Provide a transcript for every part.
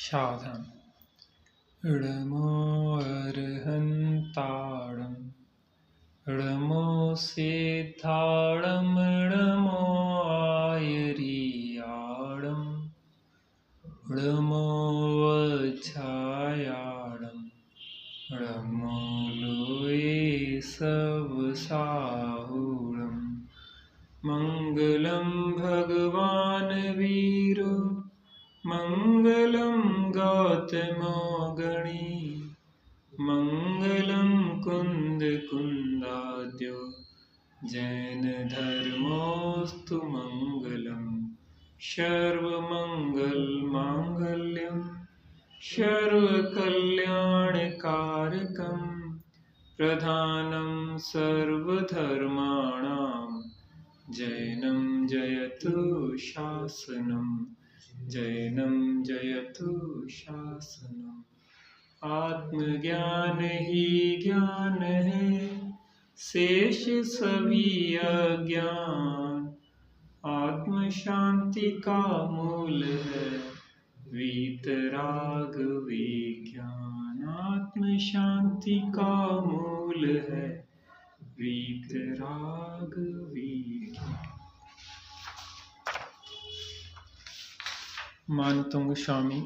सावधान। णमो अर्हन्ताणं णमो सिद्धाणं णमो आयर्याणं णमो वज्रायाणं णमो लोये सवसाहुणं। मङ्गलं भगवान् वीरो मङ्गलं गौतमो गणी मङ्गलं कुन्दकुन्दाद्यो जैनधर्मोऽस्तु मङ्गलं। सर्वमङ्गलमाङ्गल्यं सर्वकल्याणकारकं प्रधानं सर्वधर्माणां जैनं जयतु शासनम् जैनं जयतु शासनम्। आत्मज्ञान ही ज्ञान है शेष सभी अज्ञान। आत्म शांति का मूल है वीतराग विज्ञान। आत्म शांति का मूल है वीतराग विज्ञान। मानतुंग स्वामी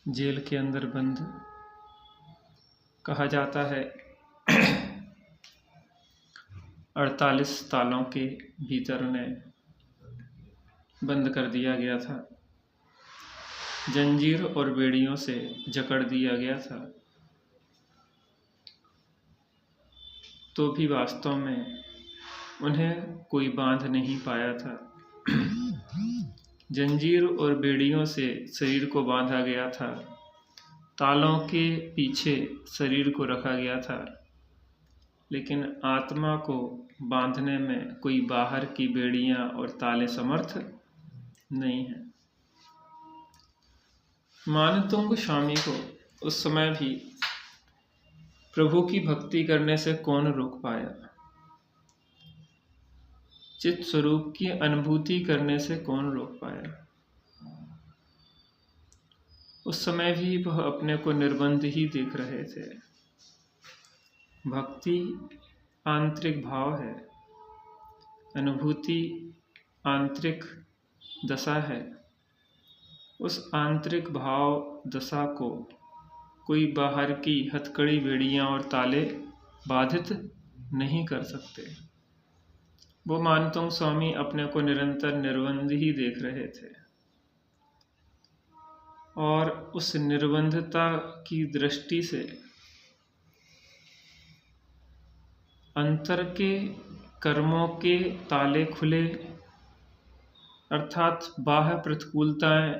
जेल के अंदर बंद, कहा जाता है 48 तालों के भीतर उन्हें बंद कर दिया गया था, जंजीर और बेड़ियों से जकड़ दिया गया था। तो भी वास्तव में उन्हें कोई बांध नहीं पाया था। जंजीर और बेड़ियों से शरीर को बांधा गया था, तालों के पीछे शरीर को रखा गया था, लेकिन आत्मा को बांधने में कोई बाहर की बेड़ियां और ताले समर्थ नहीं है। मानतुंग स्वामी को उस समय भी प्रभु की भक्ति करने से कौन रोक पाया। चित्त स्वरूप की अनुभूति करने से कौन रोक पाया। उस समय भी वह अपने को निर्बंध ही देख रहे थे। भक्ति आंतरिक भाव है, अनुभूति आंतरिक दशा है। उस आंतरिक भाव दशा को कोई बाहर की हथकड़ी बेड़ियां और ताले बाधित नहीं कर सकते। वो मानतुंग स्वामी अपने को निरंतर निर्बंध ही देख रहे थे और उस निर्बंधता की दृष्टि से अंतर के कर्मों के ताले खुले, अर्थात बाह्य प्रतिकूलताएं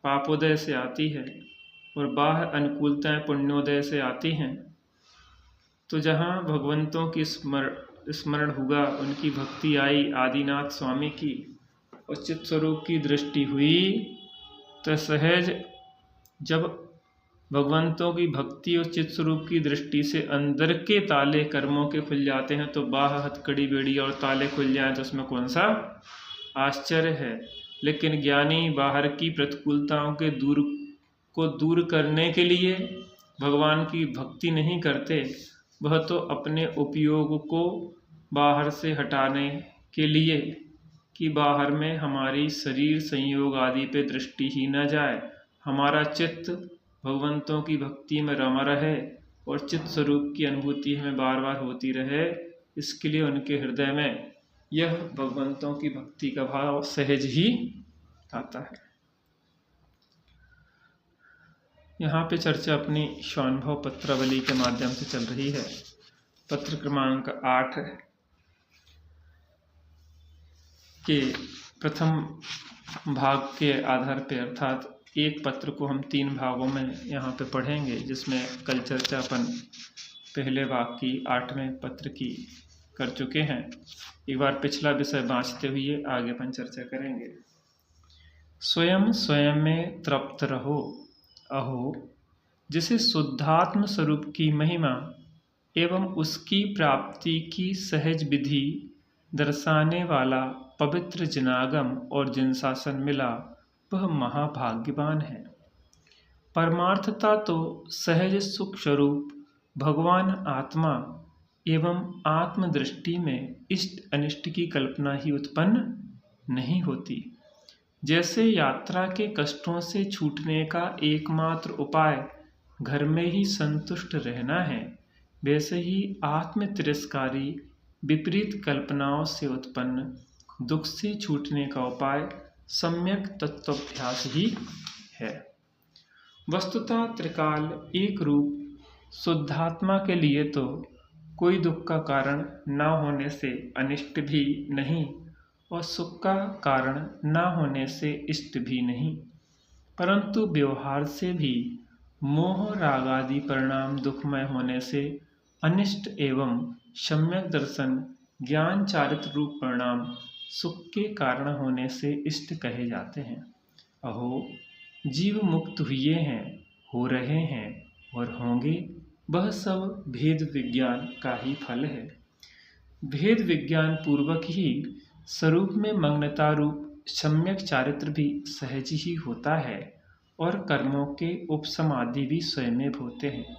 पापोदय से आती है और बाह्य अनुकूलताएं पुण्योदय से आती हैं। तो जहाँ भगवंतों की स्मरण हुआ, उनकी भक्ति आई आदिनाथ स्वामी की, और चित्त स्वरूप की दृष्टि हुई, तो सहज जब भगवंतों की भक्ति और चित्त स्वरूप की दृष्टि से अंदर के ताले कर्मों के खुल जाते हैं, तो बाह्य हथकड़ी बेड़ी और ताले खुल जाएं तो उसमें कौन सा आश्चर्य है। लेकिन ज्ञानी बाहर की प्रतिकूलताओं के दूर करने के लिए भगवान की भक्ति नहीं करते, वह तो अपने उपयोग को बाहर से हटाने के लिए कि बाहर में हमारी शरीर संयोग आदि पे दृष्टि ही न जाए, हमारा चित्त भगवंतों की भक्ति में रमा रहे और चित्त स्वरूप की अनुभूति हमें बार बार होती रहे, इसके लिए उनके हृदय में यह भगवंतों की भक्ति का भाव सहज ही आता है। यहाँ पे चर्चा अपनी स्वानुभव पत्रावली के माध्यम से चल रही है। पत्र क्रमांक 8 के प्रथम भाग के आधार पर, अर्थात एक पत्र को हम 3 भागों में यहाँ पे पढ़ेंगे, जिसमें कल चर्चा अपन पहले भाग की 8वें पत्र की कर चुके हैं। एक बार पिछला विषय बाँचते हुए आगे अपन चर्चा करेंगे। स्वयं स्वयं में तृप्त रहो अहो, जिसे शुद्धात्म स्वरूप की महिमा एवं उसकी प्राप्ति की सहज विधि दर्शाने वाला पवित्र जिनागम और जिनशासन मिला, वह महाभाग्यवान है। परमार्थता तो सहज सुख स्वरूप भगवान आत्मा एवं आत्मदृष्टि में इष्ट अनिष्ट की कल्पना ही उत्पन्न नहीं होती। जैसे यात्रा के कष्टों से छूटने का एकमात्र उपाय घर में ही संतुष्ट रहना है, वैसे ही आत्म तिरस्कारी विपरीत कल्पनाओं से उत्पन्न दुख से छूटने का उपाय सम्यक तत्वाभ्यास ही है। वस्तुतः त्रिकाल एक रूप शुद्धात्मा के लिए तो कोई दुख का कारण न होने से अनिष्ट भी नहीं और सुख का कारण न होने से इष्ट भी नहीं, परंतु व्यवहार से भी मोह राग आदि परिणाम दुखमय होने से अनिष्ट एवं सम्यक दर्शन ज्ञान चारित्र रूप परिणाम सुख के कारण होने से इष्ट कहे जाते हैं। अहो, जीव मुक्त हुए हैं, हो रहे हैं और होंगे, वह सब भेद विज्ञान का ही फल है। भेद विज्ञान पूर्वक ही स्वरूप में मग्नता रूप सम्यक चारित्र भी सहज ही होता है और कर्मों के उपशम आदि भी स्वयं होते हैं।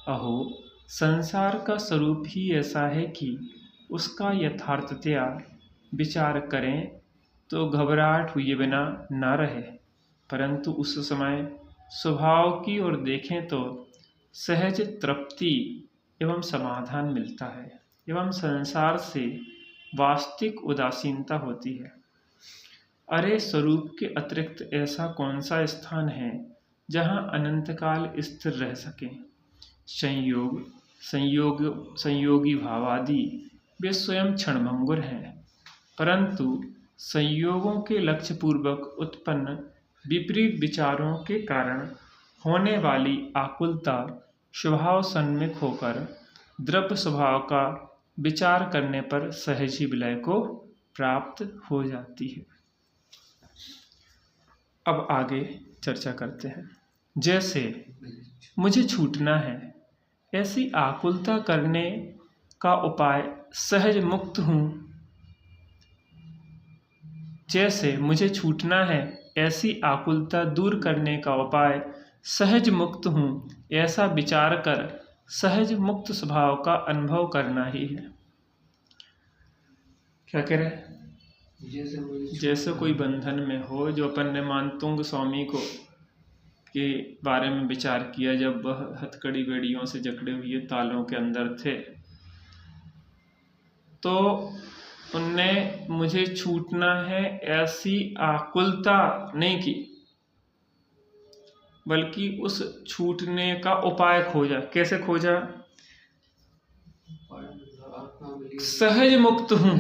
अहो, संसार का स्वरूप ही ऐसा है कि उसका यथार्थतया विचार करें तो घबराहट हुए बिना न रहे, परंतु उस समय स्वभाव की ओर देखें तो सहज तृप्ति एवं समाधान मिलता है एवं संसार से वास्तविक उदासीनता होती है। अरे, स्वरूप के अतिरिक्त ऐसा कौन सा स्थान है जहाँ अनंतकाल स्थिर रह सके? संयोगी भाव आदि वे स्वयं क्षणभंगुर हैं, परंतु संयोगों के लक्ष्य पूर्वक उत्पन्न विपरीत विचारों के कारण होने वाली आकुलता स्वभाव सन्मुख होकर द्रव्य स्वभाव का विचार करने पर सहज ही विलय को प्राप्त हो जाती है। अब आगे चर्चा करते हैं। जैसे मुझे छूटना है, ऐसी आकुलता करने का उपाय सहज मुक्त हूँ। जैसे मुझे छूटना है, ऐसी आकुलता दूर करने का उपाय सहज मुक्त हूँ, ऐसा विचार कर सहज मुक्त स्वभाव का अनुभव करना ही है। क्या कह रहे? जैसे कोई बंधन में हो, जो अपन ने मानतुंग स्वामी को के बारे में विचार किया जब वह हथकड़ी बेड़ियों से जकड़े हुए तालों के अंदर थे, तो उनने मुझे छूटना है ऐसी आकुलता नहीं की, बल्कि उस छूटने का उपाय खोजा। कैसे खोजा? सहज मुक्त हूँ।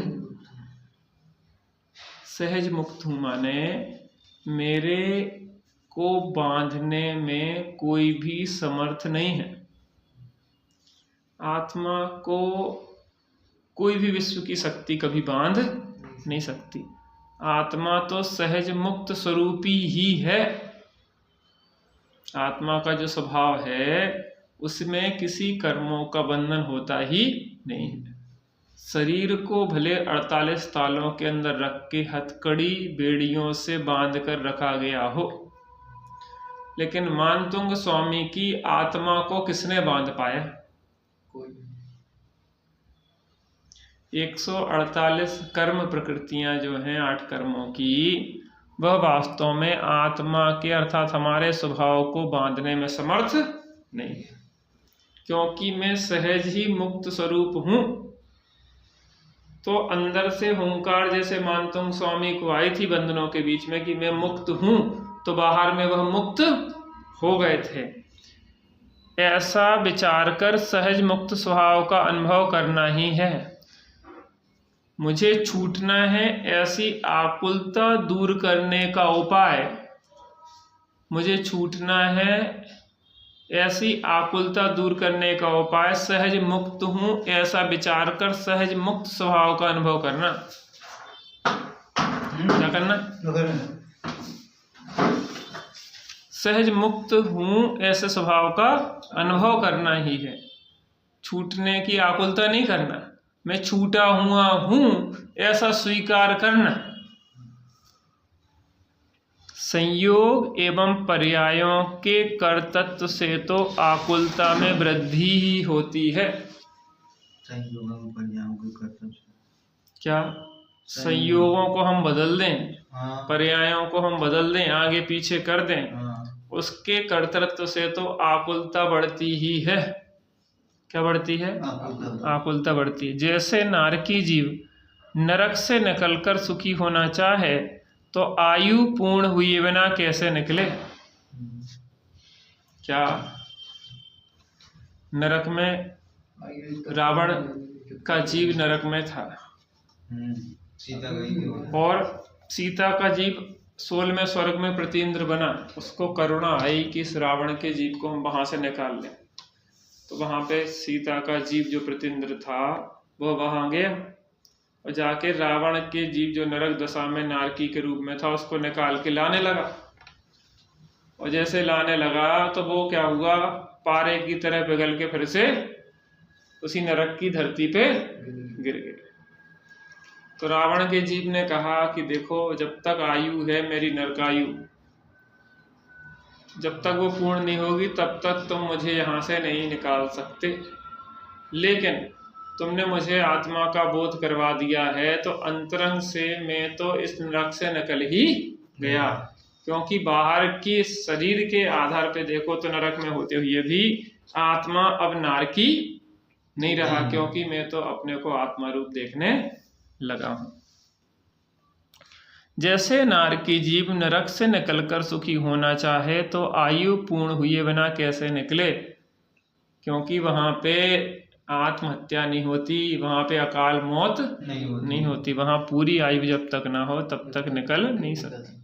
सहज मुक्त हूँ माने मेरे को बांधने में कोई भी समर्थ नहीं है। आत्मा को कोई भी विश्व की शक्ति कभी बांध नहीं सकती। आत्मा तो सहज मुक्त स्वरूपी ही है। आत्मा का जो स्वभाव है उसमें किसी कर्मों का बंधन होता ही नहीं है। शरीर को भले 48 तालों के अंदर रख के हथकड़ी बेड़ियों से बांध कर रखा गया हो, लेकिन मानतुंग स्वामी की आत्मा को किसने बांध पाया? 148 कर्म प्रकृतियां जो हैं 8 कर्मों की, वह वास्तव में आत्मा के अर्थात हमारे स्वभाव को बांधने में समर्थ नहीं है, क्योंकि मैं सहज ही मुक्त स्वरूप हूँ। तो अंदर से हुंकार जैसे मानतुंग स्वामी को आई थी बंधनों के बीच में कि मैं मुक्त हूँ, तो बाहर में वह मुक्त हो गए थे। ऐसा विचार कर सहज मुक्त स्वभाव का अनुभव करना ही है। मुझे छूटना है ऐसी आकुलता दूर करने का उपाय, मुझे छूटना है ऐसी आकुलता दूर करने का उपाय सहज मुक्त हूँ ऐसा विचार कर सहज मुक्त स्वभाव का अनुभव करना। क्या करना? सहज मुक्त हूँ ऐसे स्वभाव का अनुभव करना ही है। छूटने की आकुलता नहीं करना, मैं छूटा हुआ हूँ ऐसा स्वीकार करना। संयोग एवं पर्यायों के कर्तृत्व से तो आकुलता में वृद्धि ही होती है। संयोगों पर्यायों के कर्तव्य क्या संयोगों को हम बदल दें, हाँ, पर्यायों को हम बदल दें, आगे पीछे कर दें, हाँ, उसके कर्तृत्व से तो आकुलता बढ़ती ही है। क्या बढ़ती है? आकुलता बढ़ती है। जैसे नारकी जीव नरक से निकलकर सुखी होना चाहे तो आयु पूर्ण हुए बिना कैसे निकले? क्या नरक में रावण का जीव नरक में था सीता गई और सीता का जीव 16वें स्वर्ग में प्रतीन्द्र बना। उसको करुणा आई कि इस रावण के जीव को हम वहां से निकाल लें। तो वहां पे सीता का जीव जो प्रतीन्द्र था वो वहां गया और जाके रावण के जीव जो नरक दशा में नारकी के रूप में था उसको निकाल के लाने लगा। और जैसे लाने लगा तो वो क्या हुआ, पारे की तरह पिघल के फिर से उसी नरक की धरती पे गिर गए। तो रावण के जीव ने कहा कि देखो, जब तक आयु है मेरी नरकायु, जब तक वो पूर्ण नहीं होगी तब तक तुम मुझे यहाँ से नहीं निकाल सकते। लेकिन तुमने मुझे आत्मा का बोध करवा दिया है तो अंतरंग से मैं तो इस नरक से निकल ही गया। क्योंकि बाहर की शरीर के आधार पे देखो तो नरक में होते हुए भी आत्मा अब नारकी नहीं रहा, क्योंकि मैं तो अपने को आत्मा रूप देखने लगा हूं। जैसे नारकी जीव नरक से निकलकर सुखी होना चाहे तो आयु पूर्ण हुए बिना कैसे निकले? क्योंकि वहां पे आत्महत्या नहीं होती, वहां पे अकाल मौत नहीं होती, वहां पूरी आयु जब तक ना हो तब तक निकल नहीं सकती।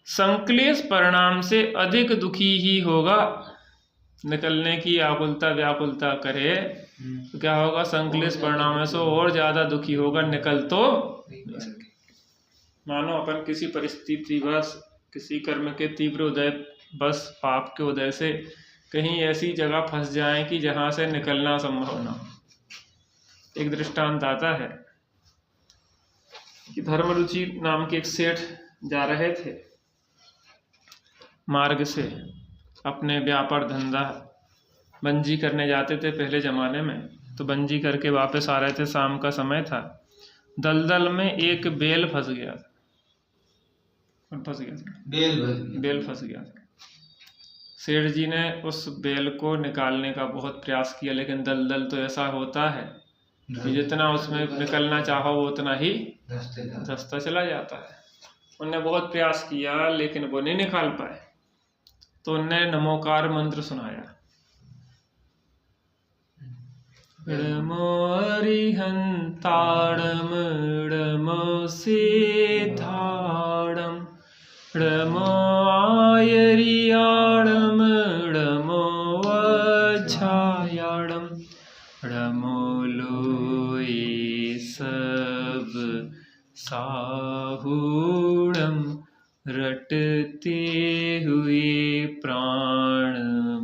संक्लेश परिणाम से अधिक दुखी ही होगा। निकलने की आकुलता व्याकुलता करे तो क्या होगा, संक्लेश परिणाम से और ज्यादा दुखी होगा, निकल तो नहीं सके। मानो अपन किसी परिस्थिति बस, किसी कर्म के तीव्र उदय बस, पाप के उदय से कहीं ऐसी जगह फंस जाएं कि जहां से निकलना संभव ना हो। एक दृष्टांत आता है कि धर्मरुचि नाम के एक सेठ जा रहे थे मार्ग से, अपने व्यापार धंधा बंजी करने जाते थे पहले जमाने में। तो बंजी करके वापस आ रहे थे, शाम का समय था। दलदल में एक बेल फंस गया था। बेल फंस गया था। सेठ जी ने उस बेल को निकालने का बहुत प्रयास किया, लेकिन दलदल तो ऐसा होता है कि जितना उसमें निकलना चाहो वो उतना ही धंसता चला जाता है। उनने बहुत प्रयास किया लेकिन वो नहीं निकाल पाए। तो उनने नमोकार मंत्र सुनाया, णमो अरिहंताणम णमो सिद्धाणम णमो आयरियाणम णमो वज्रायाणम णमो लोये सब साहूणम रटते हुए प्राण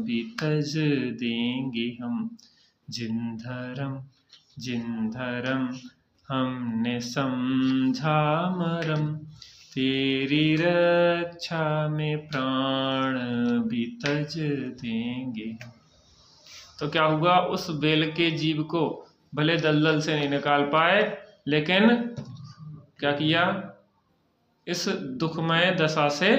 भी तज देंगे हम। जिन धर्म हमने समझा मरम, तेरी रक्षा में प्राण भी तज देंगे। तो क्या हुआ, उस बेल के जीव को भले दलदल से नहीं निकाल पाए, लेकिन क्या किया, इस दुखमय दशा से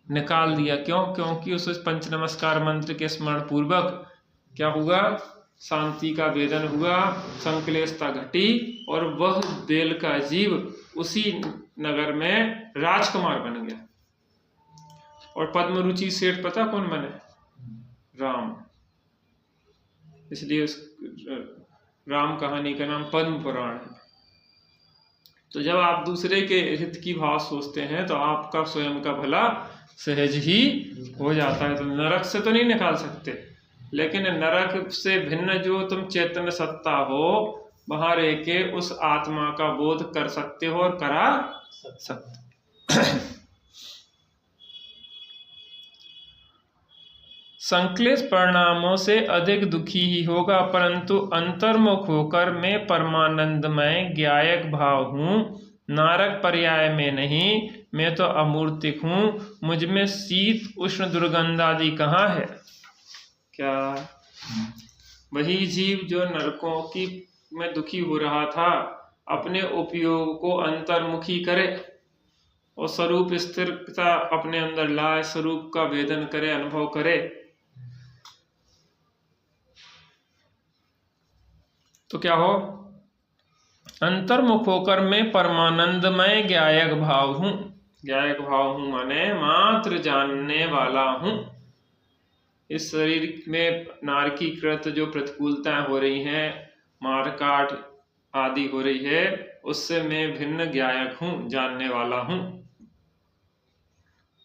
निकाल दिया। क्यों? क्योंकि उस पंच नमस्कार मंत्र के स्मरण पूर्वक क्या हुआ, शांति का वेदन हुआ, संक्लेशता घटी और वह बेल का जीव उसी नगर में राजकुमार बन गया। और पद्मरुचि सेठ पता कौन बने? राम। इसलिए उस राम कहानी का नाम पद्म पुराण है। तो जब आप दूसरे के हित की भाव सोचते हैं तो आपका स्वयं का भला सहज ही हो जाता है। तो नरक से तो नहीं निकाल सकते, लेकिन नरक से भिन्न जो तुम चैतन्य सत्ता हो वहां रह के उस आत्मा का बोध कर सकते हो और करा सकते। संक्लेश परिणामों से अधिक दुखी ही होगा, परंतु अंतर्मुख होकर मैं परमानंदमय ज्ञायक भाव हूँ, नारक पर्याय में नहीं, मैं तो अमूर्तिक हूँ, मुझ में शीत उष्ण दुर्गंध आदि कहाँ है। क्या वही जीव जो नरकों की में दुखी हो रहा था, अपने उपयोग को अंतर्मुखी करे और स्वरूप स्थिरता अपने अंदर लाए, स्वरूप का वेदन करे, अनुभव करे, तो क्या हो, अंतर्मुख होकर मैं परमानंदमय ज्ञायक भाव हूँ। ज्ञायक भाव हूँ माने मात्र जानने वाला हूँ। इस शरीर में नारकीकृत जो प्रतिकूलताएं हो रही हैं, मार काट आदि हो रही है, उससे मैं भिन्न ज्ञायक हूँ, जानने वाला हूँ।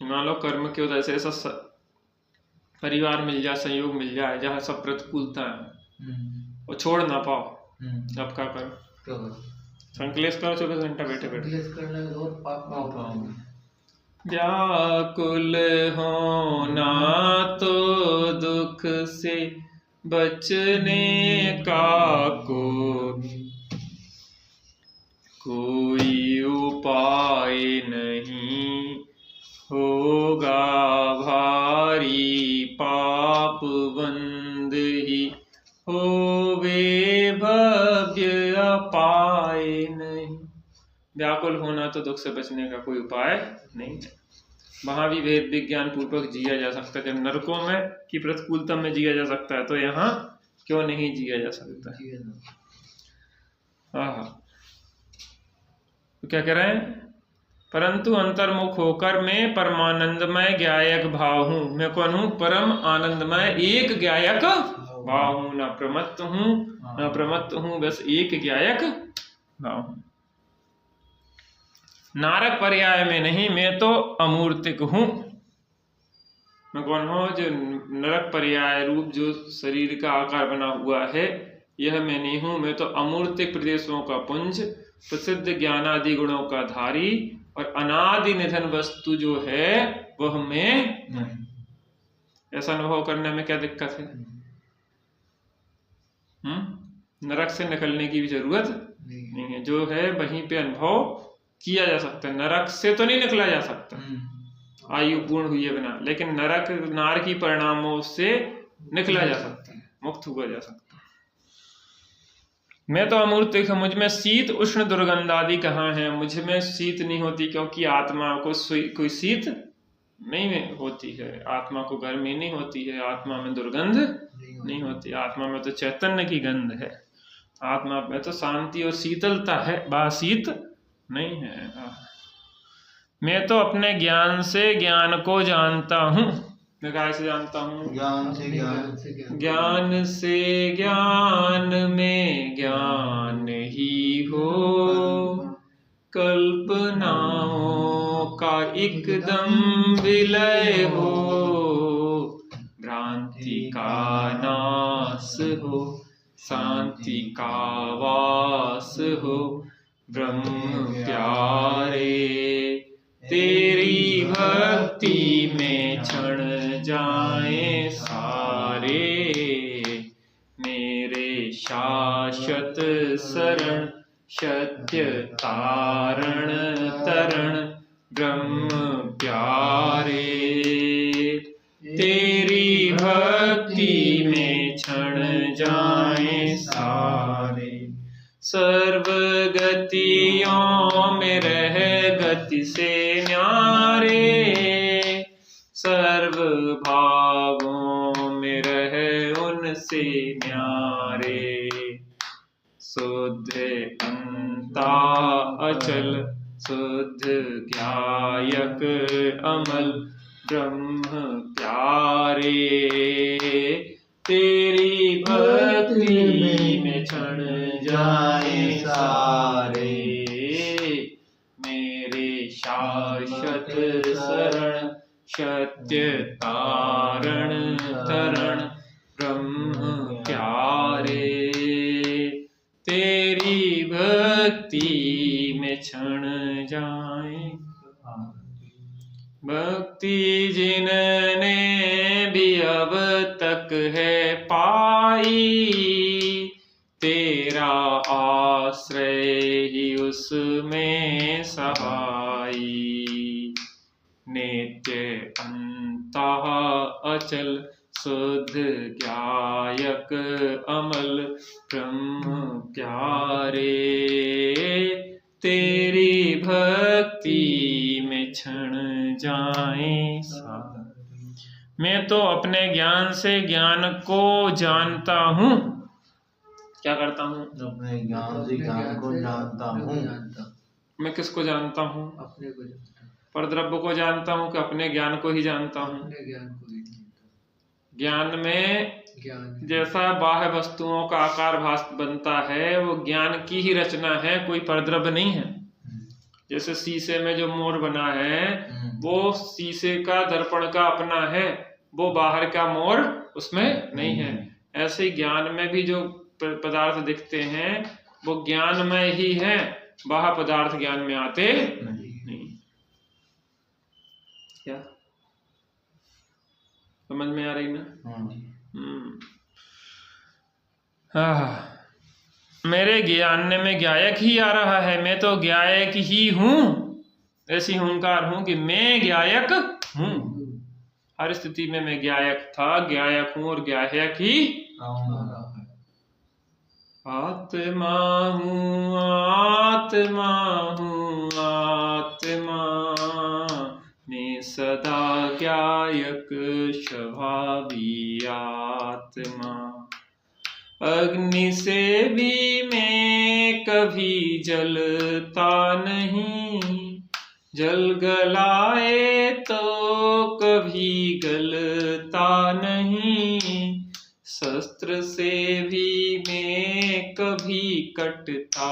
मान लो कर्म की वजह से ऐसा परिवार मिल जाए, संयोग मिल जाए जहाँ सब प्रतिकूलता है और छोड़ ना पाओ, अब क्या करो, संकलेश करो 24 घंटा बैठे बैठे। व्याकुल होना तो दुख से बचने का कोई उपाय नहीं, होगा भारी पाप बंद ही, होवे भव्य अपाय नहीं। व्याकुल होना तो दुख से बचने का कोई उपाय नहीं है। वहां भी वेद विज्ञान पूर्वक जिया जा सकता है। जब नरकों में की प्रतिकूलता में जिया जा सकता है, तो यहाँ क्यों नहीं जिया जा सकता है। तो क्या कह रहे हैं, परंतु अंतर्मुख होकर मैं परमानंदमय ज्ञायक भाव हूँ। मैं कौन हूँ, परम आनंदमय एक ज्ञायक भाव हूँ। न प्रमत्त हूँ, न प्रमत्त हूँ, बस एक ज्ञायक भाव हूँ। नारक पर्याय में नहीं, मैं तो अमूर्तिक हूँ। मैं कौन हूँ, जो नरक पर्याय रूप जो शरीर का आकार बना हुआ है, यह मैं नहीं हूँ। मैं तो अमूर्तिक प्रदेशों का पुंज, प्रसिद्ध ज्ञानादि गुणों का धारी और अनादि निधन वस्तु जो है वह मैं नहीं। ऐसा अनुभव करने में क्या दिक्कत है। नरक से निकलने की भी जरूरत नहीं है, जो है वहीं पे अनुभव किया जा सकता है। नरक से तो नहीं निकला जा सकता आयु पूर्ण हुए बिना, लेकिन नरक नारकी परिणामों से निकला जा सकता है, मुक्त हुआ जा सकता है। मैं तो अमूर्तिक हूँ, मुझ में शीत उष्ण दुर्गंध आदि कहाँ है। मुझ में शीत नहीं होती, क्योंकि आत्मा को कोई शीत नहीं होती है, आत्मा को गर्मी नहीं होती है, आत्मा में दुर्गंध नहीं होती, आत्मा में तो चैतन्य की गंध है, आत्मा में तो शांति और शीतलता है, शीत नहीं है। मैं तो अपने ज्ञान से ज्ञान को जानता हूँ। मैं कैसे जानता हूँ, ज्ञान से ज्ञान से ज्ञान में ज्ञान ही हो, कल्पनाओं का एकदम विलय हो, भ्रांति का नाश हो, शांति का वास हो। ब्रह्म प्यारे तेरी भक्ति में क्षण जाए सारे, मेरे शाश्वत शरण सत्य तारण तरण। ब्रह्म प्यारे तेरी भक्ति में क्षण जाए सारे, सर्व गतियों में रह गति से न्यारे, सर्व भावों में रह उनसे न्यारे। शुद्ध अंता अचल शुद्ध ज्ञायक अमल, ब्रह्म प्यारे तेरी भक्ति में क्षण जाए सारे, मेरे शाश्वत शरण सत्य तारण तरण। ब्रह्म प्यारे तेरी भक्ति में क्षण जाए। भक्ति जिनने भी अब तक है पाई, तेरा आश्रय ही उसमें सहाई। नित्य अंतः अचल शुद्ध ज्ञायक अमल ब्रह्म प्यारे, तेरी भक्ति में क्षण जाए सारे। मैं तो अपने ज्ञान से ज्ञान को जानता हूँ। क्या करता हूँ? अपने ज्ञान से ज्ञान को जानता हूँ। मैं किसको जानता हूँ? अपने को जानता हूँ। परद्रव्य को जानता हूँ कि अपने ज्ञान को ही जानता हूँ? अपने ज्ञान को ही जानता हूँ। ज्ञान में ज्ञान जैसा बाह्य वस्तुओं का आकार भास बनता है, वो ज्ञान की ही रचना है, कोई परद्रव्य नहीं है। जैसे शीशे में जो मोर बना है वो शीशे का दर्पण का अपना है, वो बाहर का मोर उसमें नहीं है। ऐसे ही ज्ञान में भी जो पदार्थ दिखते हैं वो ज्ञानमय ही है, बाह्य पदार्थ ज्ञान में आते नहीं। क्या समझ में आ रही ना? हाँ, मेरे ज्ञान में ज्ञायक ही आ रहा है, मैं तो ज्ञायक ही हूँ। ऐसी हुंकार हूँ कि मैं ज्ञायक हूँ। हर स्थिति में मैं ज्ञायक था, ज्ञायक हूँ और ज्ञायक ही आत्मा हूँ, आत्मा हूँ, आत्मा मैं सदा ज्ञायक स्वभावी आत्मा। अग्नि से भी मैं कभी जलता नहीं, जल गलाए तो कभी गलता नहीं। शस्त्र से भी मैं कभी कटता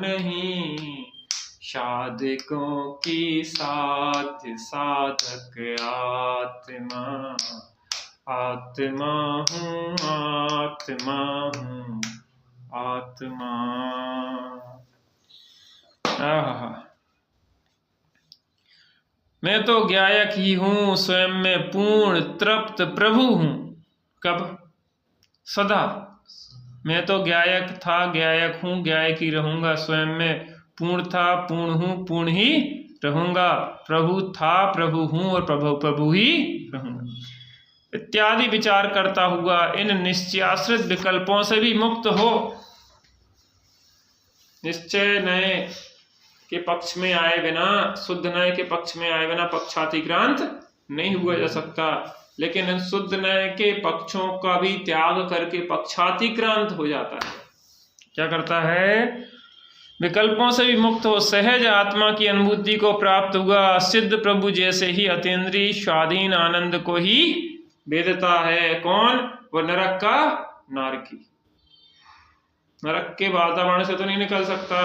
नहीं, साधकों की साध्य साधक आत्मा। आत्मा हूँ, आत्मा हूँ, आत्मा। मैं तो ज्ञायक ही हूँ, स्वयं में पूर्ण तृप्त प्रभु हूँ। कब? सदा। मैं तो ज्ञायक था, ज्ञायक हूँ, ज्ञायक ही रहूंगा। स्वयं में पूर्ण था, पूर्ण हूँ, पूर्ण ही रहूंगा। प्रभु था, प्रभु हूँ और प्रभु ही रहूंगा इत्यादि विचार करता हुआ इन निश्चयाश्रित विकल्पों से भी मुक्त हो। निश्चय नए के पक्ष में आए बिना, शुद्ध नए के पक्ष में आए बिना पक्षातिक्रांत नहीं हुआ जा सकता, लेकिन इन शुद्ध नए के पक्षों का भी त्याग करके पक्षातिक्रांत हो जाता है। क्या करता है? विकल्पों से भी मुक्त हो सहज आत्मा की अनुभूति को प्राप्त हुआ। सिद्ध प्रभु जैसे ही अतीन्द्रिय स्वाधीन आनंद को ही वेदता है। कौन? वो नरक का नारकी। नरक के वातावरण से तो नहीं निकल सकता,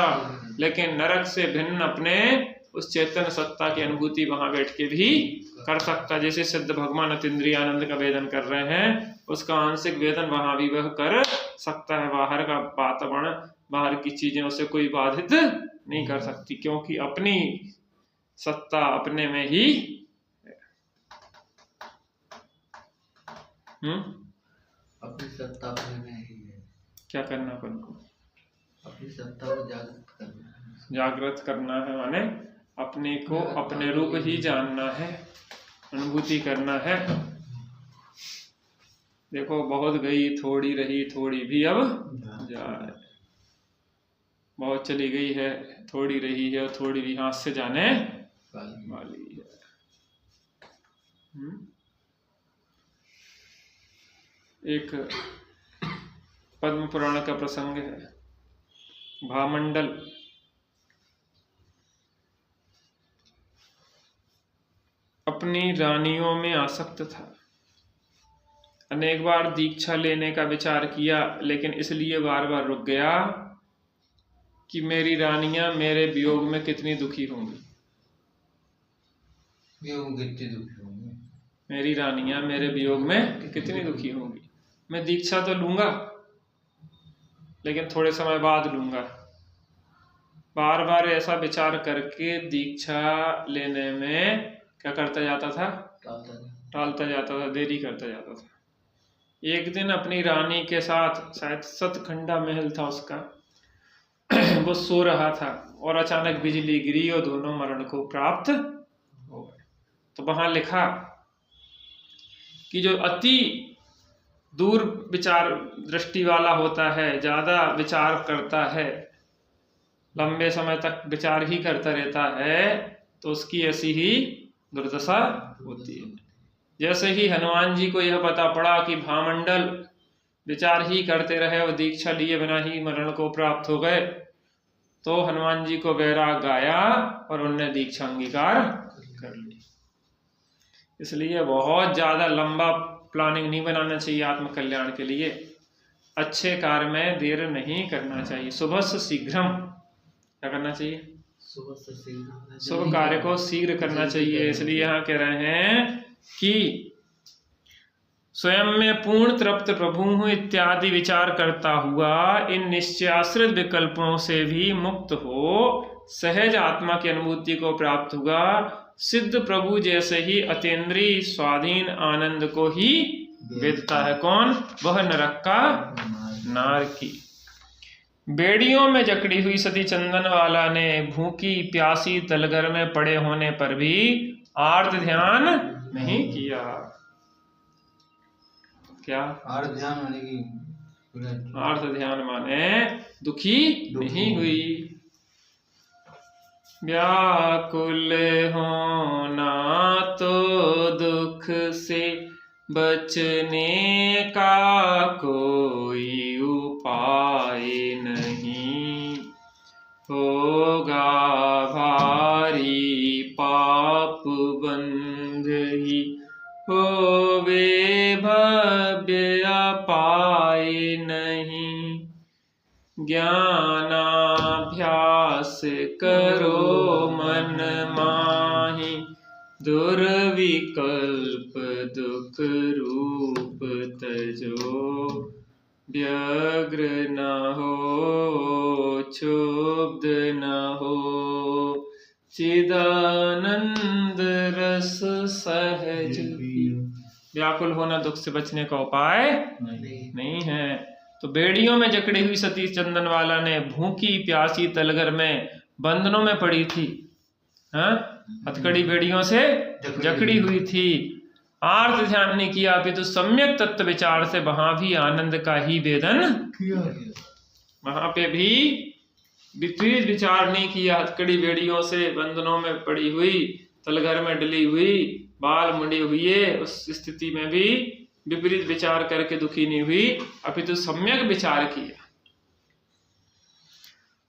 लेकिन नरक से भिन्न अपने उस चैतन्य सत्ता की अनुभूति वहां बैठ के भी कर सकता। जैसे सिद्ध भगवान अतीन्द्रिय आनंद का वेदन कर रहे हैं, उसका आंशिक वेदन वहां भी वह कर सकता है। बाहर का वातावरण, बाहर की चीजें उसे कोई बाधित नहीं कर सकती, क्योंकि अपनी सत्ता अपने में ही अपनी सत्ता अपने में ही है। क्या करना अपन को? अपनी सत्ता को जागृत करना है। जागृत करना है माने अपने को अपने रूप ही जानना है, अनुभूति करना है। देखो बहुत गई थोड़ी रही, थोड़ी भी अब जाए। बहुत चली गई है, थोड़ी रही है और थोड़ी भी हाथ से जाने वाली है। एक पद्म पुराण का प्रसंग है। भामंडल अपनी रानियों में आसक्त था। अनेक बार दीक्षा लेने का विचार किया, लेकिन इसलिए बार बार रुक गया कि मेरी रानियां मेरे वियोग में कितनी दुखी होंगी। मेरी रानियां मेरे वियोग में कितनी दुखी होंगी। मैं दीक्षा तो लूंगा, लेकिन थोड़े समय बाद लूंगा। बार बार ऐसा विचार करके दीक्षा लेने में क्या करता जाता था? टालता जाता था, देरी करता जाता था। एक दिन अपनी रानी के साथ, शायद सतखंडा महल था उसका, वो सो रहा था और अचानक बिजली गिरी और दोनों मरण को प्राप्त हो गए। तो वहां लिखा कि जो अति दूर विचार दृष्टि वाला होता है, ज्यादा विचार करता है, लंबे समय तक विचार ही करता रहता है, तो उसकी ऐसी ही दुर्दशा होती है। जैसे ही हनुमान जी को यह पता पड़ा कि भामंडल विचार ही करते रहे और दीक्षा लिए बिना ही मरण को प्राप्त हो गए, तो हनुमान जी को वैराग आया और उनने दीक्षा अंगीकार कर ली। इसलिए बहुत ज्यादा लंबा प्लानिंग नहीं बनाना चाहिए आत्म कल्याण के लिए। अच्छे कार्य में देर नहीं करना चाहिए। शुभ से शीघ्रम, क्या करना चाहिए? सुबह से शीघ्र शुभ कार्य को शीघ्र करना चाहिए। इसलिए यहाँ कह रहे हैं कि स्वयं में पूर्ण तृप्त प्रभु हूँ इत्यादि विचार करता हुआ इन निश्चयाश्रित विकल्पों से भी मुक्त हो सहज आत्मा की अनुभूति को प्राप्त हुआ। सिद्ध प्रभु जैसे ही अतीन्द्रिय स्वाधीन आनंद को ही वेदता है। कौन? वह नरक का नार की। बेड़ियों में जकड़ी हुई सती चंदन वाला ने भूखी प्यासी तलगर में पड़े होने पर भी आर्त ध्यान नहीं किया। क्या आर्त ध्यान माने की? आर्त ध्यान माने दुखी नहीं हुई। व्याकुल होना तो दुख से बचने का कोई उपाय नहीं, होगा भारी पाप बंध ही होवे भव्य अपाय नहीं। ज्ञानाभ्यास करो मन माहि दुर्विकल्प दुख रूप तजो। व्यग्र न हो क्षुब्ध न हो चिदानंद रस सहज। व्याकुल होना दुख से बचने का उपाय नहीं है। तो बेड़ियों में जकड़ी हुई सती चंदन वाला ने भूखी प्यासी तलगर में बंधनों में पड़ी थी, हथकड़ी बेड़ियों से जकड़ी हुई थी, आर्त ध्यान नहीं किया, अभी तो सम्यक तत्व विचार से वहां भी आनंद का ही वेदन किया। वहां पे भी विपरीत विचार नहीं किया। हथकड़ी बेड़ियों से बंधनों में पड़ी हुई, तलगर में डली हुई, बाल मुंडे हुए, उस स्थिति में भी विपरीत विचार करके दुखी नहीं हुई, अभी तो सम्यक विचार किया।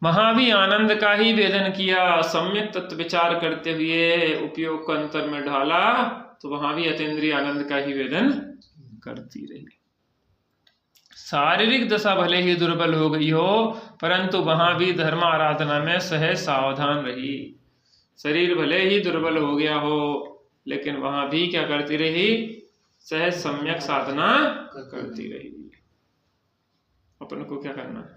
वहां भी आनंद का ही वेदन किया। सम्यक तत्व विचार करते हुए उपयोग को अंतर में ढाला, तो वहां भी अतीन्द्रिय आनंद का ही वेदन करती रही। शारीरिक दशा भले ही दुर्बल हो गई हो, परंतु वहां भी धर्म आराधना में सहज सावधान रही। शरीर भले ही दुर्बल हो गया हो, लेकिन वहां भी क्या करती रही? सहज सम्यक साधना करती रही। अपन को क्या करना है?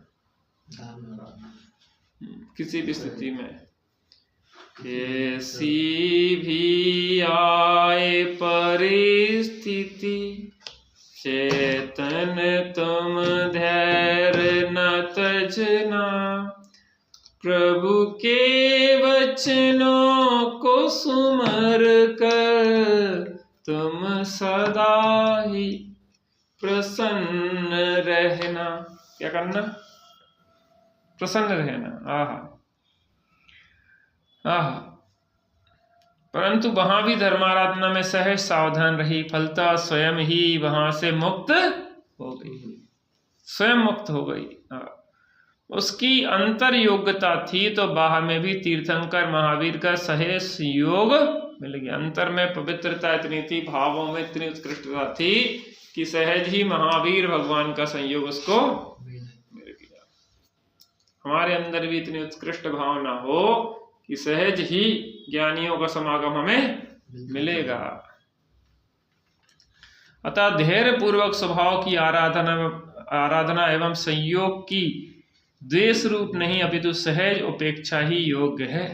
किसी भी स्थिति में कैसी भी आए परिस्थिति, चेतन तुम धैर्य न तजना। प्रभु के वचनों को सुमर कर तुम सदा ही प्रसन्न रहना। क्या करना? प्रसन्न रहना। आहा आहा। परंतु वहां भी धर्माराधना में सहज सावधान रही, फलता स्वयं ही वहां से मुक्त हो गई, स्वयं मुक्त हो गई। उसकी अंतर योग्यता थी, तो बाह में भी तीर्थंकर महावीर का सहज योग मिल गया। अंतर में पवित्रता इतनी थी, भावों में इतनी उत्कृष्टता थी कि सहज ही महावीर भगवान का संयोग उसको मिल गया। हमारे अंदर भी इतनी उत्कृष्ट भावना हो कि सहज ही ज्ञानियों का समागम हमें मिलेगा। अतः धैर्य पूर्वक स्वभाव की आराधना एवं संयोग की द्वेष रूप नहीं, अपितु सहज उपेक्षा ही योग्य है।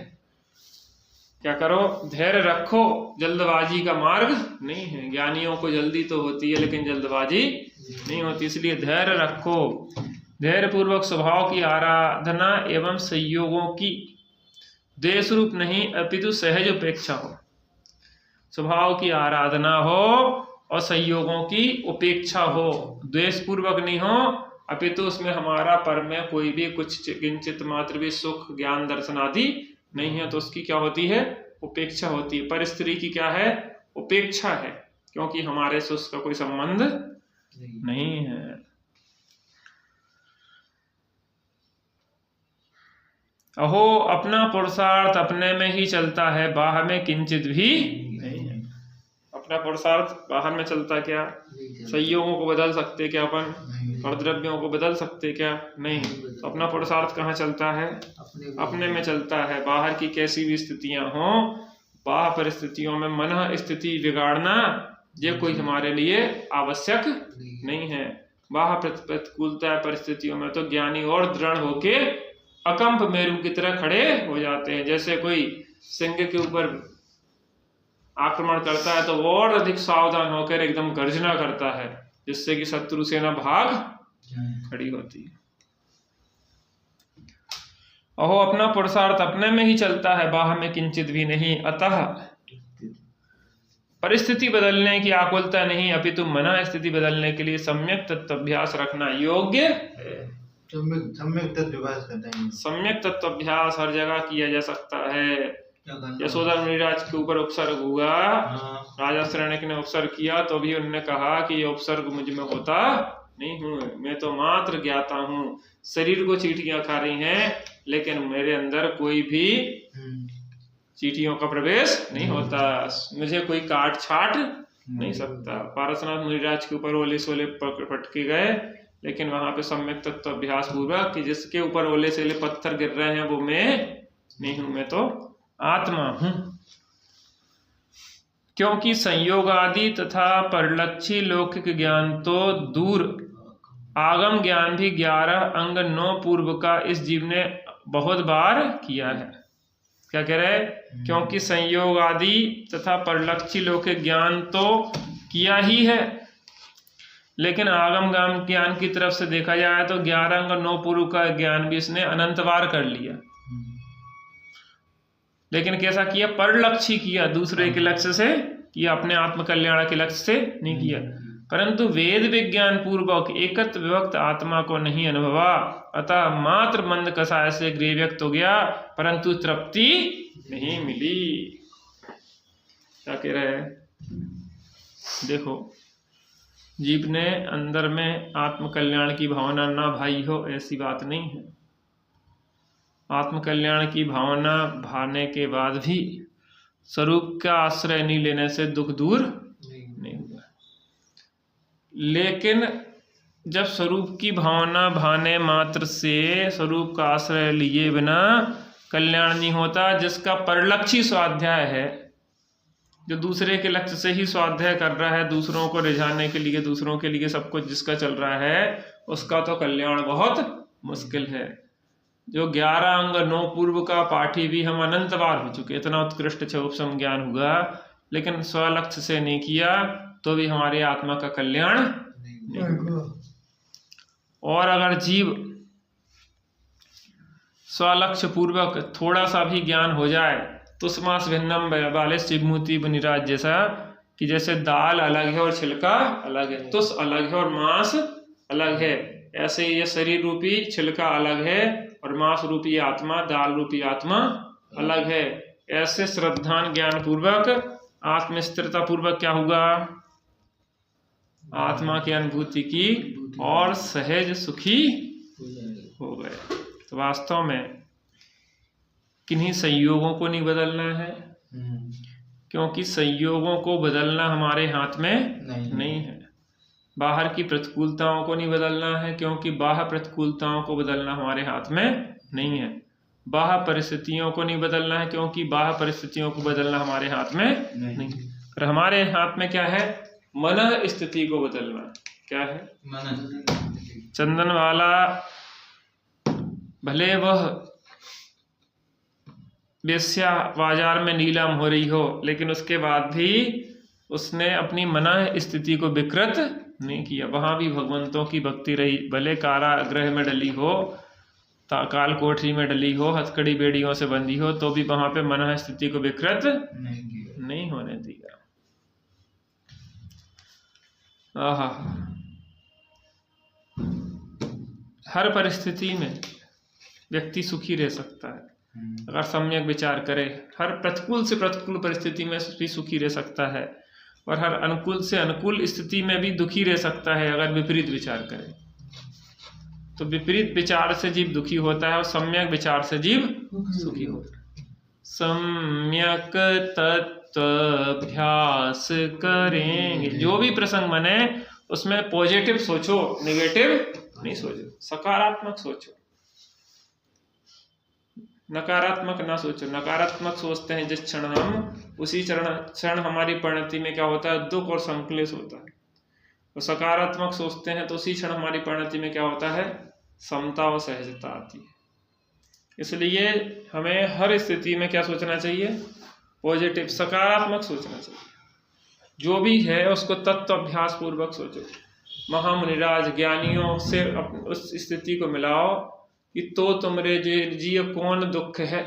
क्या करो? धैर्य रखो। जल्दबाजी का मार्ग नहीं है। ज्ञानियों को जल्दी तो होती है, लेकिन जल्दबाजी नहीं होती। इसलिए धैर्य रखो। धैर्य पूर्वक स्वभाव की आराधना एवं संयोगों की द्वेष रूप नहीं, अपितु सहज उपेक्षा हो। स्वभाव की आराधना हो और संयोगों की उपेक्षा हो, द्वेष पूर्वक नहीं हो, अपितु उसमें हमारा पर में कोई भी कुछ किंचित मात्र भी सुख ज्ञान दर्शन आदि नहीं है, तो उसकी क्या होती है? उपेक्षा होती है। पर स्त्री की क्या है? उपेक्षा है, क्योंकि हमारे से उसका कोई संबंध नहीं है। अहो अपना पुरुषार्थ अपने में ही चलता है, बाहर में किंचित भी नहीं है। अपना पुरुषार्थ बाहर में चलता क्या? संयोगों को बदल सकते क्या अपन? परद्रव्यों को बदल सकते क्या? नहीं। तो अपना पुरुषार्थ कहाँ चलता है? अपने में चलता है। बाहर की कैसी भी स्थितियां हो, बाह्य परिस्थितियों में मन स्थिति बिगाड़ना ये कोई हमारे लिए आवश्यक नहीं है। बाह्य प्रतिकूलता परिस्थितियों में तो ज्ञानी और दृढ़ होके अकंप मेरू की तरह खड़े हो जाते हैं। जैसे कोई सिंह के ऊपर आक्रमण करता है तो वो और अधिक सावधान होकर एकदम गर्जना करता है, जिससे कि शत्रु सेना भाग खड़ी होती है। अहो अपना पुरुषार्थ अपने में ही चलता है, बाह्य में किंचित भी नहीं। अतः परिस्थिति बदलने की आकुलता नहीं, अपितु मना स्थिति बदलने के लिए सम्यक तत्वाभ्यास रखना योग्य है। सम्यक तत्वाभ्यास करते हैं। सम्यक तत्वाभ्यास हर जगह किया जा सकता है। यशोदा मुनिराज के ऊपर उपसर्ग हुआ, राजा शरणक ने उपसर्ग किया तो भी उन्होंने कहा कि ये उपसर्ग मुझ में होता नहीं हूँ, मैं तो मात्र ज्ञाता हूँ। शरीर को चींटियां खा रही हैं, लेकिन मेरे अंदर कोई भी चींटियों का प्रवेश नहीं होता, मुझे कोई काट छाट नहीं सकता। पारसनाथ मुनिराज के ऊपर ओले सोले पटके गए, लेकिन वहां पे सम्यक तत्व अभ्यास पूर्वक कि जिसके ऊपर ओले सोले पत्थर गिर रहे हैं वो मैं नहीं हूं, मैं तो आत्मा हूं। क्योंकि संयोग आदि तथा परलक्षी लौकिक ज्ञान तो दूर, आगम ज्ञान भी 11 अंग 9 पूर्व का इस जीव ने बहुत बार किया है। क्या कह रहे? क्योंकि संयोग आदि तथा परलक्षी लौकिक ज्ञान तो किया ही है, लेकिन आगम ज्ञान की तरफ से देखा जाए तो 11 अंग 9 पूर्व का ज्ञान भी इसने अनंत बार कर लिया। लेकिन कैसा किया? परलक्षी किया, दूसरे के लक्ष्य से किया, अपने आत्म कल्याण के लक्ष्य से नहीं किया। परंतु वेद विज्ञान पूर्वक एकत्व विभक्त आत्मा को नहीं अनुभवा, अतः मात्र मंद कषाय से गृह व्यक्त हो गया, परंतु तृप्ति नहीं मिली। क्या कह रहे हैं? देखो, जीव ने अंदर में आत्म कल्याण की भावना ना भाई हो, ऐसी बात नहीं है। आत्म कल्याण की भावना भाने के बाद भी स्वरूप का आश्रय नहीं लेने से दुख दूर नहीं हुआ। लेकिन जब स्वरूप की भावना भाने मात्र से स्वरूप का आश्रय लिए बिना कल्याण नहीं होता, जिसका परलक्षी स्वाध्याय है, जो दूसरे के लक्ष्य से ही स्वाध्याय कर रहा है, दूसरों को रिझाने के लिए, दूसरों के लिए सब कुछ जिसका चल रहा है, उसका तो कल्याण बहुत मुश्किल है। जो 11 अंग 9 पूर्व का पाठी भी हम अनंत बार हो चुके, इतना उत्कृष्ट उपसम ज्ञान हुआ, लेकिन स्वलक्ष्य से नहीं किया तो भी हमारी आत्मा का कल्याण नहीं हुआ। और अगर जीव स्वलक्ष्य पूर्वक थोड़ा सा भी ज्ञान हो जाए, तुष्मास भिन्नम वाले शिवमूर्ति मुनिराज जैसा, कि जैसे दाल अलग है और छिलका अलग है, तुष अलग है और मांस अलग है, ऐसे ये शरीर रूपी छिलका अलग है और मांस रूपी आत्मा, दाल रूपी आत्मा अलग है। ऐसे श्रद्धान ज्ञान पूर्वक आत्मस्थिरता पूर्वक क्या हुआ? आत्मा की अनुभूति की और सहज सुखी हो गए। तो वास्तव में किन्हीं संयोगों को नहीं बदलना है, क्योंकि संयोगों को बदलना हमारे हाथ में नहीं है। बाहर की प्रतिकूलताओं को नहीं बदलना है, क्योंकि बाह्य प्रतिकूलताओं को बदलना हमारे हाथ में नहीं है। बाह्य परिस्थितियों को नहीं बदलना है, क्योंकि बाह्य परिस्थितियों को बदलना हमारे हाथ में नहीं। पर हमारे हाथ में क्या है? मन स्थिति को बदलना। क्या है? चंदन वाला भले वह वेश्या बाजार में नीलाम हो रही हो, लेकिन उसके बाद भी उसने अपनी मन स्थिति को विकृत नहीं किया। वहां भी भगवंतों की भक्ति रही, भले कारागृह में डली हो, काल कोठरी में डली हो, हथकड़ी बेड़ियों से बंधी हो, तो भी वहां पे मन स्थिति को विकृत नहीं होने दिया। आहा, हर परिस्थिति में व्यक्ति सुखी रह सकता है अगर सम्यक विचार करे। हर प्रतिकूल से प्रतिकूल परिस्थिति में भी सुखी रह सकता है और हर अनुकूल से अनुकूल स्थिति में भी दुखी रह सकता है अगर विपरीत विचार करे। तो विपरीत विचार से जीव दुखी होता है और सम्यक विचार से जीव सुखी होता है। सम्यक तत्वाभ्यास करेंगे, जो भी प्रसंग बने उसमें पॉजिटिव सोचो, नेगेटिव नहीं सोचो, सकारात्मक सोचो, नकारात्मक ना सोचो। नकारात्मक सोचते हैं जिस क्षण हम, उसी क्षण हमारी परिणति में क्या होता है, दुख और संक्लेश होता है। तो सकारात्मक सोचते हैं तो उसी क्षण हमारी परिणति में क्या होता है, समता और सहजता आती है। इसलिए हमें हर स्थिति में क्या सोचना चाहिए, पॉजिटिव, सकारात्मक सोचना चाहिए। जो भी है उसको तत्व अभ्यास पूर्वक सोचो। महामुनिराज ज्ञानियों से उस स्थिति को मिलाओ कि तो तुम्हारे जियो कौन दुख है,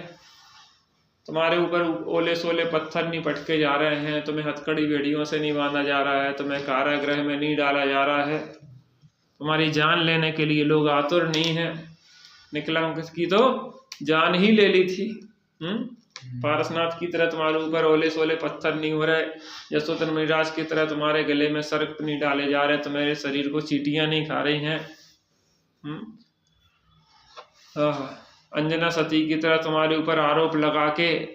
तुम्हारे ऊपर ओले सोले पत्थर नहीं पटके जा रहे हैं, तुम्हें हथकड़ी बेड़ियों से नहीं बांधा जा रहा है, तुम्हें कारागृह में नहीं डाला जा रहा है, तुम्हारी जान लेने के लिए लोग आतुर नहीं है। निकलंक की तो जान ही ले ली थी। पारसनाथ की तरह तुम्हारे ऊपर ओले सोले पत्थर नहीं हो रहे, यशोधन मुनिराज की तरह तुम्हारे गले में सर्प नहीं डाले जा रहे, तुम्हारे शरीर को चींटियां नहीं खा रही हैं। अंजना सती की तरह तुम्हारे ऊपर आरोप लगा के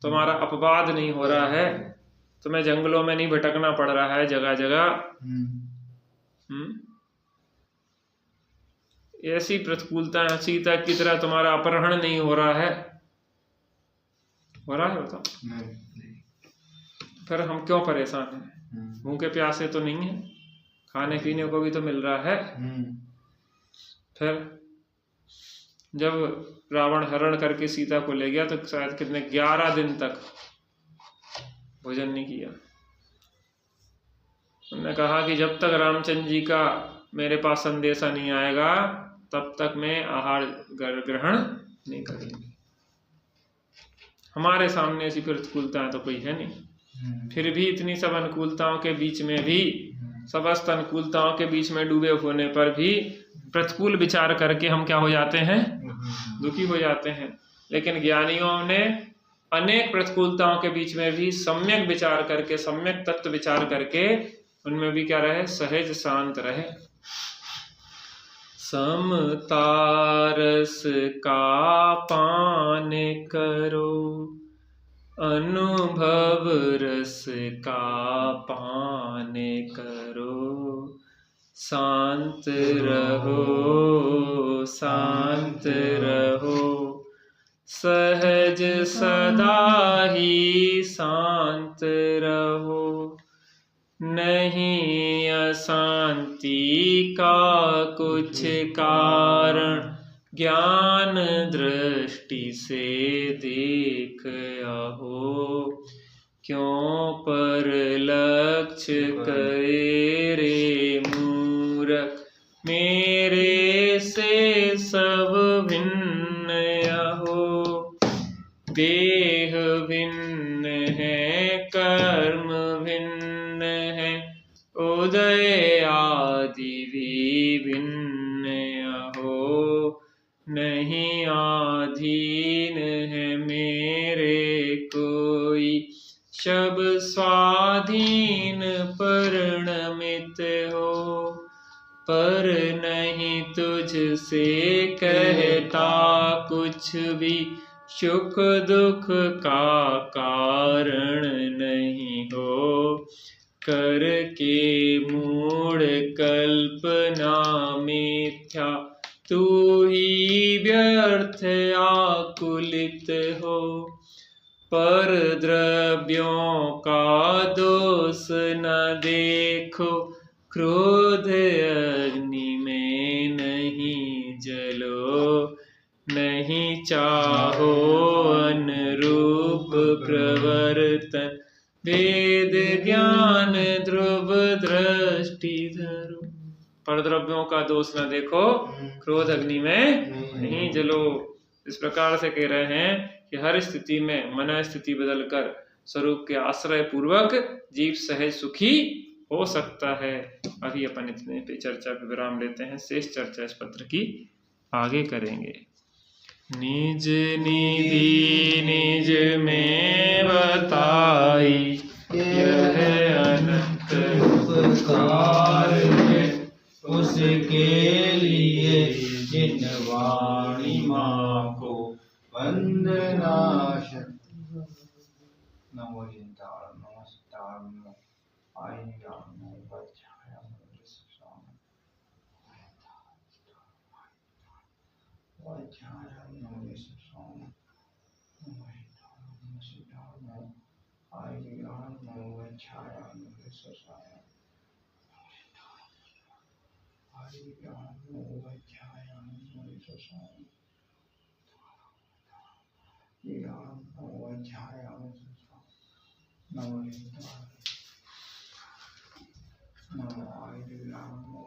तुम्हारा अपवाद नहीं हो रहा है, तुम्हें जंगलों में नहीं भटकना पड़ रहा है जगह जगह। ऐसी प्रतिकूलता, सीता की तरह तुम्हारा अपहरण नहीं हो रहा है, हो रहा है बताओ? फिर हम क्यों परेशान हैं? भूखे प्यासे तो नहीं है, खाने पीने को भी तो मिल रहा है। फिर जब रावण हरण करके सीता को ले गया तो शायद कितने 11 दिन तक भोजन नहीं किया। उन्होंने कहा कि जब तक रामचंद्र जी का मेरे पास संदेशा नहीं आएगा तब तक मैं आहार ग्रहण नहीं करूंगी। हमारे सामने ऐसी प्रतिकूलताएं तो कोई है नहीं, फिर भी इतनी सब अनुकूलताओं के बीच में भी, समस्त अनुकूलताओं के बीच में डूबे होने पर भी प्रतिकूल विचार करके हम क्या हो जाते हैं, दुखी हो जाते हैं। लेकिन ज्ञानियों ने अनेक प्रतिकूलताओं के बीच में भी सम्यक विचार करके, सम्यक तत्व विचार करके उनमें भी क्या रहे, सहज शांत रहे। समतारस का पान करो, अनुभव रस का पान करो, शांत रहो, शांत रहो, सहज सदा ही शांत रहो। नहीं अशांति का कुछ कारण, ज्ञान दृष्टि से देख आहो। क्यों पर लक्ष्य करे रे मूर्ख, मेरे से सब भिन्न आहो। देह भिन्न है, कर्म भिन्न है, उदय आदि भी भिन्न आहो। नहीं आधीन है मेरे कोई, शब स्वाधीन परिणमित हो। पर नहीं तुझसे कहता कुछ भी, सुख दुख का कारण नहीं हो। करके मूढ़ कल्पना मिथ्या, तू ही व्यर्थ आकुलित हो। पर द्रव्यों का दोष न देखो, क्रोध अग्नि में नहीं जलो। नहीं चाहो अनुरूप प्रवर्तन, वेद ज्ञान ध्रुव दृष्टि धरो। पर द्रव्यों का दोष न देखो, क्रोध अग्नि में नहीं जलो। इस प्रकार से कह रहे हैं कि हर स्थिति में मन स्थिति बदलकर स्वरूप के आश्रय पूर्वक जीव सहज सुखी हो सकता है। अभी अपन इतने पे चर्चा पे विराम लेते हैं, शेष चर्चा इस पत्र की आगे करेंगे। निज निधि निज में बताई, यह अनंत उपकार है उसके लिए जिन वाणी माँ को वंदना। नमो हिंदार नमस्कार नमो आयरा नमो वज्राय नमो सुशाम वज्राय नमो सुशाम नमो हिंदार नमो सुशाम नमो आयरा नमो वज्राय नमो सुशाम आयरा नमो वज्राय नमो सुशाम आयरा नमो वज्राय नमो सुशाम नमो हिंदार नमो आयरा नमो